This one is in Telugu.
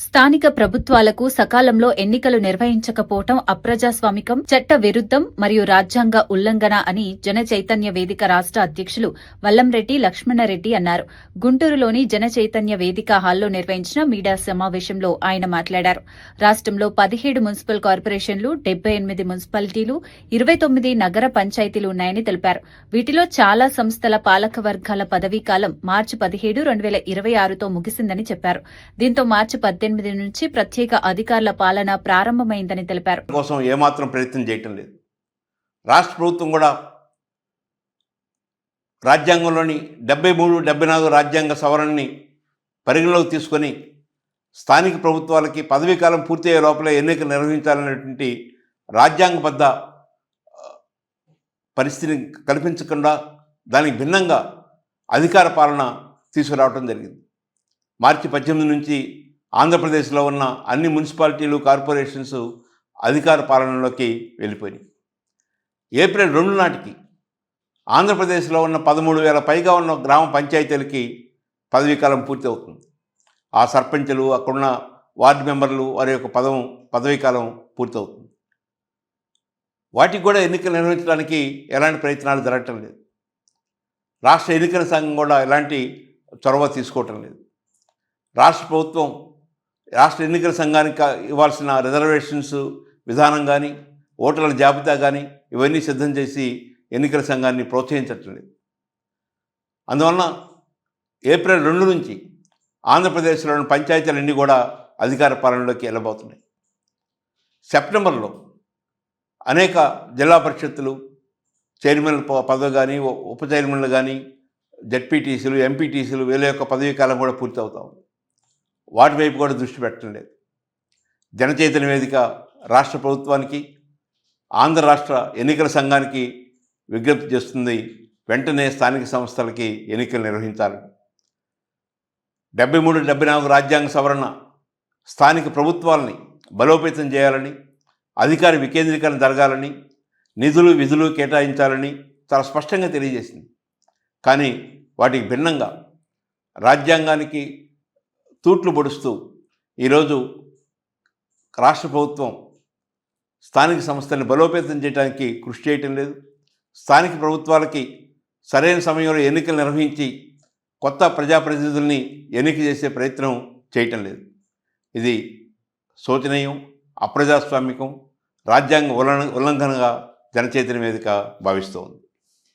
స్థానిక ప్రభుత్వాలకు సకాలంలో ఎన్నికలు నిర్వహించకపోవటం అప్రజాస్వామికం, చట్ట విరుద్దం మరియు రాజ్యాంగ ఉల్లంఘన అని జన చైతన్య వేదిక రాష్ట్ర అధ్యక్షులు వల్లంరెడ్డి లక్ష్మణరెడ్డి అన్నారు. గుంటూరులోని జన చైతన్య వేదిక హాల్లో నిర్వహించిన మీడియా సమావేశంలో ఆయన మాట్లాడారు. రాష్ట్రంలో 17 మున్సిపల్ కార్పొరేషన్లు, 78 మున్సిపాలిటీలు, 29 నగర పంచాయతీలు ఉన్నాయని తెలిపారు. వీటిలో చాలా సంస్థల పాలక వర్గాల పదవీకాలం మార్చి 17, 2026తో ముగిసిందని చెప్పారు. దీంతో మార్చి 18 నుంచి ప్రత్యేక అధికారుల పాలన ప్రారంభమైందని తెలిపారు. కోసం ఏమాత్రం ప్రయత్నం చేయటం లేదు. రాష్ట్ర ప్రభుత్వం కూడా రాజ్యాంగంలోని 73, 74 రాజ్యాంగ సవరణని పరిగణలోకి తీసుకొని స్థానిక ప్రభుత్వాలకి పదవీకాలం పూర్తయ్యే లోపలే ఎన్నికలు నిర్వహించాలనేటువంటి రాజ్యాంగబద్ధ పరిస్థితిని కల్పించకుండా దానికి భిన్నంగా అధికార పాలన తీసుకురావడం జరిగింది. మార్చి 18 నుంచి ఆంధ్రప్రదేశ్లో ఉన్న అన్ని మున్సిపాలిటీలు, కార్పొరేషన్స్ అధికార పాలనలోకి వెళ్ళిపోయినాయి. ఏప్రిల్ 2 నాటికి ఆంధ్రప్రదేశ్లో ఉన్న 13,000 పైగా ఉన్న గ్రామ పంచాయతీలకి పదవీకాలం పూర్తి అవుతుంది. ఆ సర్పంచులు, అక్కడున్న వార్డు మెంబర్లు వారి యొక్క పదవీకాలం పూర్తవుతుంది. వాటికి కూడా ఎన్నికలు నిర్వహించడానికి ఎలాంటి ప్రయత్నాలు జరగటం లేదు. రాష్ట్ర ఎన్నికల సంఘం కూడా ఎలాంటి చొరవ తీసుకోవటం లేదు. రాష్ట్ర ప్రభుత్వం రాష్ట్ర ఎన్నికల సంఘానికి ఇవ్వాల్సిన రిజర్వేషన్స్ విధానం కానీ, ఓటర్ల జాబితా కానీ ఇవన్నీ సిద్ధం చేసి ఎన్నికల సంఘాన్ని ప్రోత్సహించటం లేదు. అందువలన ఏప్రిల్ 2 నుంచి ఆంధ్రప్రదేశ్లోని పంచాయతీలన్నీ కూడా అధికార పాలనలోకి వెళ్ళబోతున్నాయి. సెప్టెంబర్లో అనేక జిల్లా పరిషత్తులు చైర్మన్ పదవి కానీ, ఉప చైర్మన్లు కానీ, జడ్పీటీసీలు, ఎంపీటీసీలు వీళ్ళ యొక్క పదవీకాలం కూడా పూర్తి అవుతాం. వాటి వైపు కూడా దృష్టి పెట్టడం లేదు. జనచైతన్య వేదిక రాష్ట్ర ప్రభుత్వానికి, ఆంధ్ర రాష్ట్ర ఎన్నికల సంఘానికి విజ్ఞప్తి చేస్తుంది, వెంటనే స్థానిక సంస్థలకి ఎన్నికలు నిర్వహించాలి. 73, 74 రాజ్యాంగ సవరణ స్థానిక ప్రభుత్వాలని బలోపేతం చేయాలని, అధికార వికేంద్రీకరణ జరగాలని, నిధులు విధులు కేటాయించాలని చాలా స్పష్టంగా తెలియజేసింది. కానీ వాటికి భిన్నంగా రాజ్యాంగానికి తూట్లు పొడుస్తూ ఈరోజు రాష్ట్ర ప్రభుత్వం స్థానిక సంస్థల్ని బలోపేతం చేయడానికి కృషి చేయటం లేదు. స్థానిక ప్రభుత్వాలకి సరైన సమయంలో ఎన్నికలు నిర్వహించి కొత్త ప్రజాప్రతినిధుల్ని ఎన్నిక చేసే ప్రయత్నం చేయటం లేదు. ఇది శోచనీయం, అప్రజాస్వామికం, రాజ్యాంగ ఉల్లంఘనగా జనచైతన్య వేదిక భావిస్తోంది.